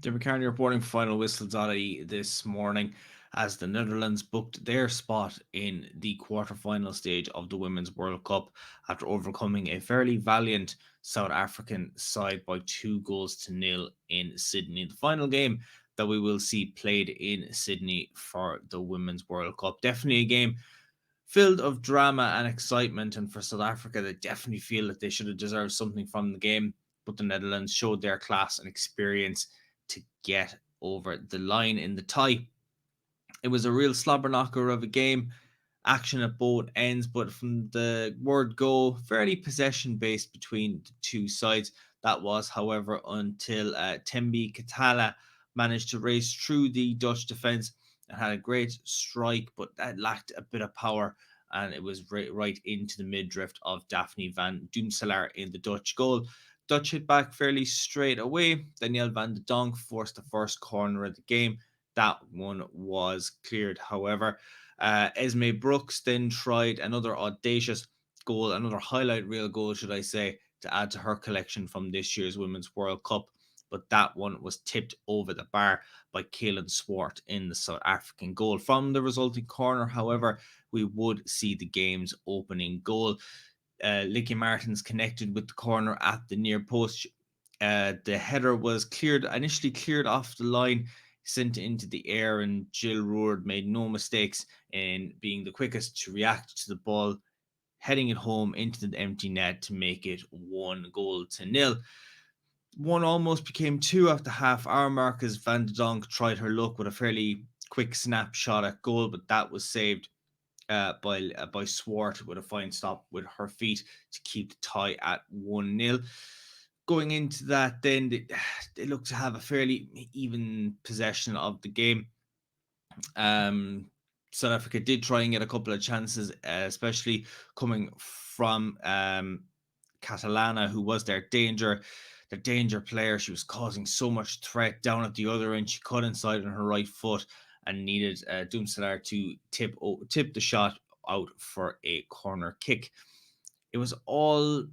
Diarmuid Kearney reporting for Final Whistle.ie this morning as the Netherlands booked their spot in the quarter-final stage of the Women's World Cup after overcoming a fairly valiant South African side by 2 goals to nil in Sydney. The final game that we will see played in Sydney for the Women's World Cup. Definitely a game filled of drama and excitement, and for South Africa, they definitely feel that they should have deserved something from the game, but the Netherlands showed their class and experience to get over the line in the tie. It was a real slobber knocker of a game, action at both ends, but from the word go, fairly possession based between the two sides. That was, however, until Tembi Katala managed to race through the Dutch defence and had a great strike, but that lacked a bit of power. And it was right into the midriff of Daphne van Doomselaar in the Dutch goal. Dutch hit back fairly straight away. Danielle van de Donk forced the first corner of the game. That one was cleared, however. Esme Brooks then tried another audacious goal, another highlight reel goal, should I say, to add to her collection from this year's Women's World Cup. But that one was tipped over the bar by Kaylin Swart in the South African goal. From the resulting corner, however, we would see the game's opening goal. Licky Martins connected with the corner at the near post. The header was initially cleared off the line, sent into the air, and Jill Roord made no mistakes in being the quickest to react to the ball, heading it home into the empty net to make it 1 goal to nil. One almost became two after half hour mark as Van de Donk tried her luck with a fairly quick snapshot at goal, but that was saved by Swart with a fine stop with her feet to keep the tie at 1-0. Going into that, then they looked to have a fairly even possession of the game. Um, South Africa did try and get a couple of chances, especially coming from Catalana, who was their danger player. She was causing so much threat down at the other end. She cut inside on her right foot and needed Doomselaar to tip the shot out for a corner kick. It was all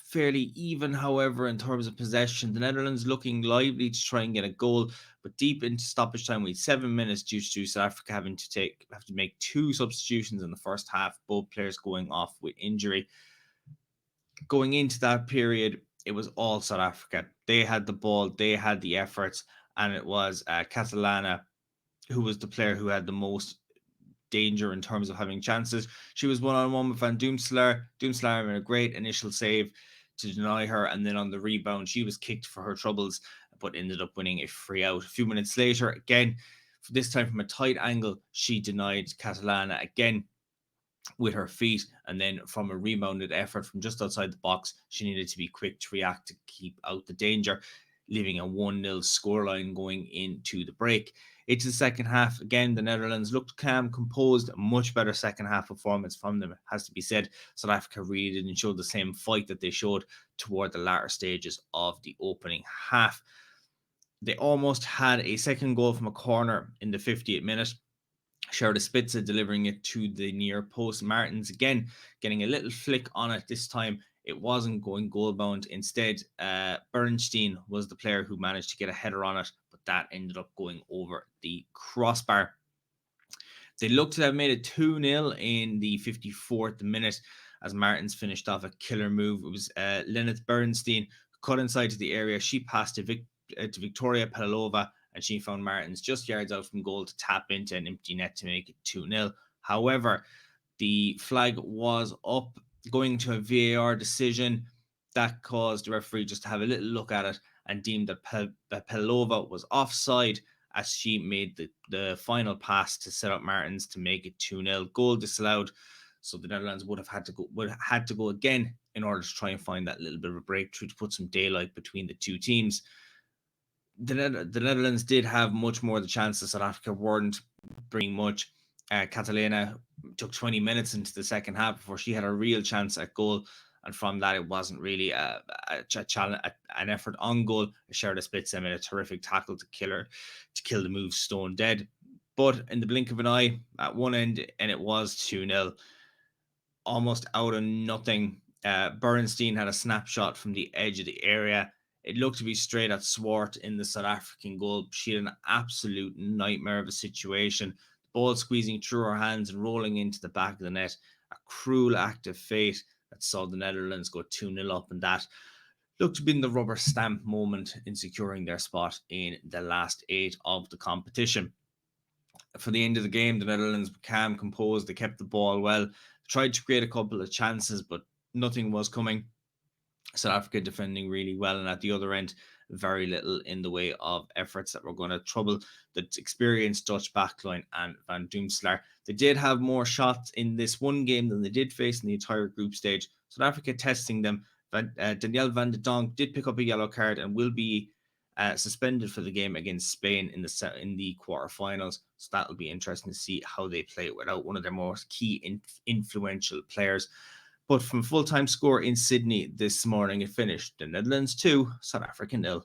fairly even, however, in terms of possession. The Netherlands looking lively to try and get a goal, but deep into stoppage time, we had 7 minutes due to South Africa have to make two substitutions in the first half. Both players going off with injury. Going into that period, it was all South Africa. They had the ball, they had the efforts, and it was Catalana who was the player who had the most danger in terms of having chances. She was 1-on-1 with Van Doomselaar. Doomselaar made a great initial save to deny her, and then on the rebound, she was kicked for her troubles, but ended up winning a free out. A few minutes later, again, this time from a tight angle, she denied Catalana again with her feet, and then from a rebounded effort from just outside the box, she needed to be quick to react to keep out the danger, leaving a 1-0 scoreline going into the break. It's the second half. Again, the Netherlands looked calm, composed, a much better second half performance from them, it has to be said. South Africa really didn't show the same fight that they showed toward the latter stages of the opening half. They almost had a second goal from a corner in the 58th minute. Sherda Spitzer delivering it to the near post. Martins again getting a little flick on it. This time it wasn't going goal bound. Instead, Bernstein was the player who managed to get a header on it, but that ended up going over the crossbar. They looked to have made it 2-0 in the 54th minute as Martins finished off a killer move. It was Lenneth Bernstein who cut inside to the area. She passed to Victoria Pedalova, and she found Martins just yards out from goal to tap into an empty net to make it 2-0. However, the flag was up going to a VAR decision that caused the referee just to have a little look at it and deemed that Pedalova was offside as she made the final pass to set up Martins to make it 2-0. Goal disallowed. So the Netherlands would have had to go again in order to try and find that little bit of a breakthrough to put some daylight between the two teams. The Netherlands did have much more of the chances. South Africa weren't bringing much. Catalina took 20 minutes into the second half before she had a real chance at goal. And from that, it wasn't really challenge, an effort on goal. Sherda Spitzer made a terrific tackle to kill the move stone dead. But in the blink of an eye, at one end, and it was 2-0, almost out of nothing. Bernstein had a snapshot from the edge of the area. It looked to be straight at Swart in the South African goal. She had an absolute nightmare of a situation. The ball squeezing through her hands and rolling into the back of the net. A cruel act of fate that saw the Netherlands go 2-0 up, and that looked to be the rubber stamp moment in securing their spot in the last 8 of the competition. For the end of the game, the Netherlands were calm, composed. They kept the ball well, tried to create a couple of chances, but nothing was coming. South Africa defending really well, and at the other end, very little in the way of efforts that were going to trouble the experienced Dutch backline and Van Doomslaar. They did have more shots in this one game than they did face in the entire group stage. South Africa testing them. Danielle van de Donk did pick up a yellow card and will be suspended for the game against Spain in the quarterfinals. So that'll be interesting to see how they play without one of their most key influential players. But from full-time score in Sydney this morning, it finished the Netherlands 2, South Africa 0.